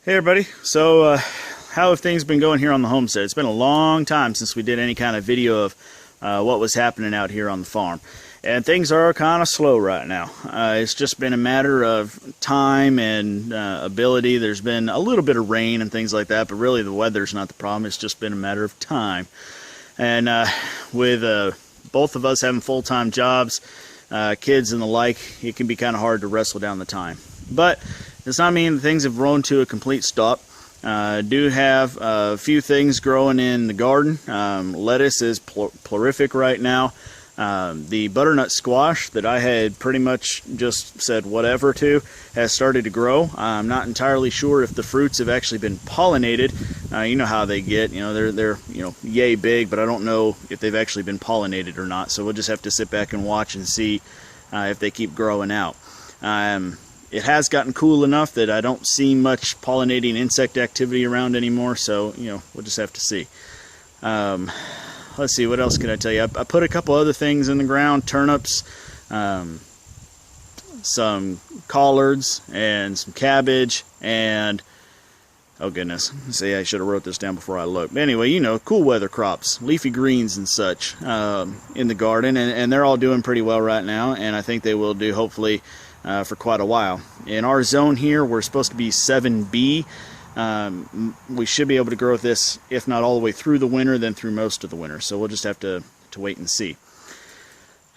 Hey everybody, so how have things been going here on the homestead? It's been a long time since we did any kind of video of what was happening out here on the farm. And things are kind of slow right now. It's just been a matter of time and ability. There's been a little bit of rain and things like that, but really the weather's not the problem. It's just been a matter of time. And with both of us having full-time jobs, kids and the like, it can be kind of hard to wrestle down the time. But does not mean things have grown to a complete stop. Do have a few things growing in the garden. Lettuce is prolific right now. The butternut squash that I had pretty much just said whatever to has started to grow. I'm not entirely sure if the fruits have actually been pollinated. You know how they get. You know, they're yay big, but I don't know if they've actually been pollinated or not. So we'll just have to sit back and watch and see if they keep growing out. It has gotten cool enough that I don't see much pollinating insect activity around anymore, so we'll just have to see. Let's see, what else can I tell you? I put a couple other things in the ground: turnips, some collards, and some cabbage, and oh goodness, see, I should have wrote this down before I looked. But anyway, cool weather crops, leafy greens and such in the garden, and they're all doing pretty well right now, and I think they will do, hopefully, for quite a while. In our zone here, we're supposed to be 7B. We should be able to grow this, if not all the way through the winter, then through most of the winter. So we'll just have to wait and see.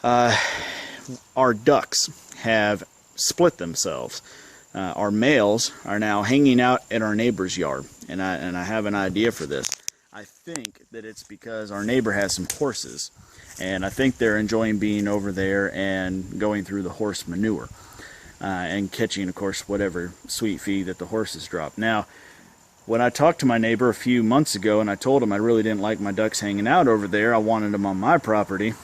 Our ducks have split themselves. Our males are now hanging out in our neighbor's yard, and I have an idea for this. I think that it's because our neighbor has some horses, and I think they're enjoying being over there and going through the horse manure. And catching, of course, whatever sweet feed that the horses drop. Now, when I talked to my neighbor a few months ago and I told him I really didn't like my ducks hanging out over there, I wanted them on my property,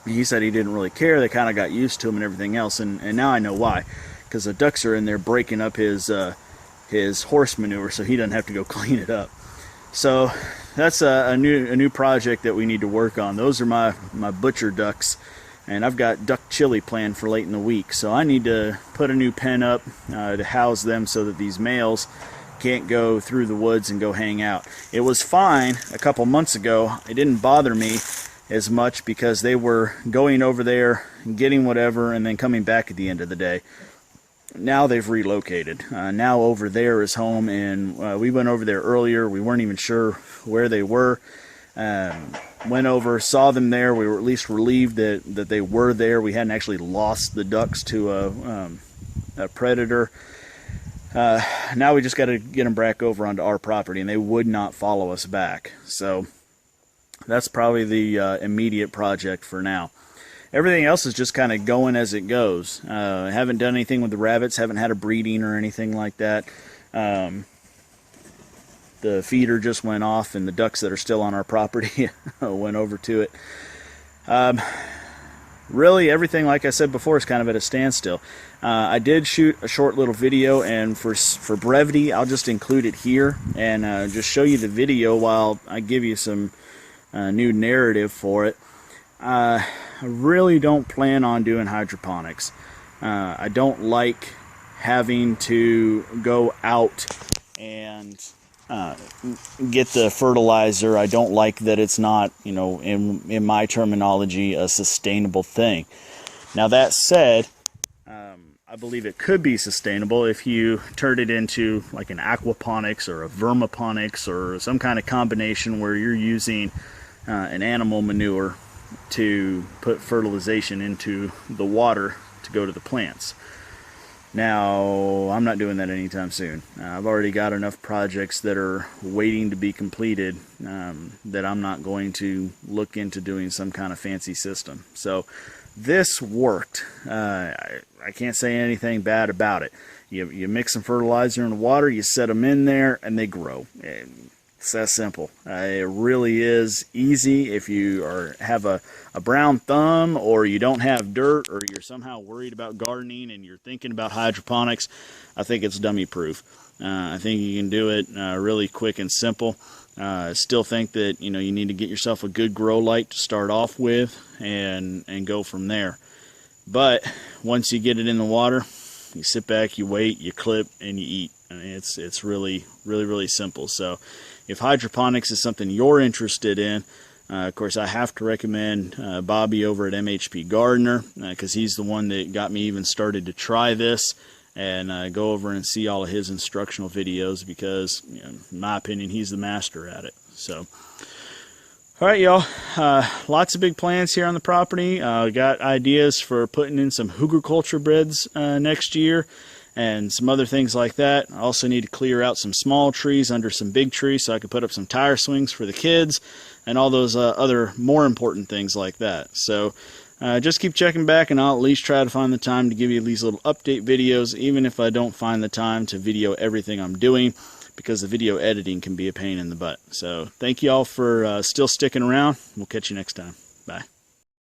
he said he didn't really care. They kind of got used to them and everything else, and now I know why. Because the ducks are in there breaking up his horse manure, so he doesn't have to go clean it up. So that's a new project that we need to work on. Those are my butcher ducks. And I've got duck chili planned for late in the week, so I need to put a new pen up to house them so that these males can't go through the woods and go hang out. It was fine a couple months ago. It didn't bother me as much because they were going over there and getting whatever and then coming back at the end of the day. Now they've relocated. Now over there is home, and we went over there earlier. We weren't even sure where they were. Went over, saw them there. We were at least relieved that they were there. We hadn't actually lost the ducks to a predator. Now we just got to get them back over onto our property, and they would not follow us back. So that's probably the immediate project for now. Everything else is just kind of going as it goes. I haven't done anything with the rabbits, haven't had a breeding or anything like that. The feeder just went off, and the ducks that are still on our property went over to it. Really, everything, like I said before, is kind of at a standstill. I did shoot a short little video, and for brevity, I'll just include it here and just show you the video while I give you some new narrative for it. I really don't plan on doing hydroponics. I don't like having to go out and get the fertilizer. I don't like that it's not, in my terminology, a sustainable thing. Now that said, I believe it could be sustainable if you turn it into like an aquaponics or a vermiponics or some kind of combination where you're using an animal manure to put fertilization into the water to go to the plants. Now, I'm not doing that anytime soon. I've already got enough projects that are waiting to be completed that I'm not going to look into doing some kind of fancy system. So this worked. I can't say anything bad about it. You mix some fertilizer in the water, you set them in there, and they grow. It's that simple. It really is easy. If you have a brown thumb, or you don't have dirt, or you're somehow worried about gardening and you're thinking about hydroponics, I think it's dummy proof. I think you can do it really quick and simple. I still think that you need to get yourself a good grow light to start off with and go from there. But once you get it in the water, you sit back, you wait, you clip, and you eat. I mean, it's really simple. So if hydroponics is something you're interested in, of course, I have to recommend Bobby over at MHP Gardener, because he's the one that got me even started to try this, and go over and see all of his instructional videos, because, you know, in my opinion, he's the master at it. So, all right, y'all, lots of big plans here on the property. Got ideas for putting in some hugelkultur beds next year, and some other things like that. I also need to clear out some small trees under some big trees so I can put up some tire swings for the kids, and all those other more important things like that. So just keep checking back, and I'll at least try to find the time to give you these little update videos, even if I don't find the time to video everything I'm doing, because the video editing can be a pain in the butt. So thank you all for still sticking around. We'll catch you next time. Bye.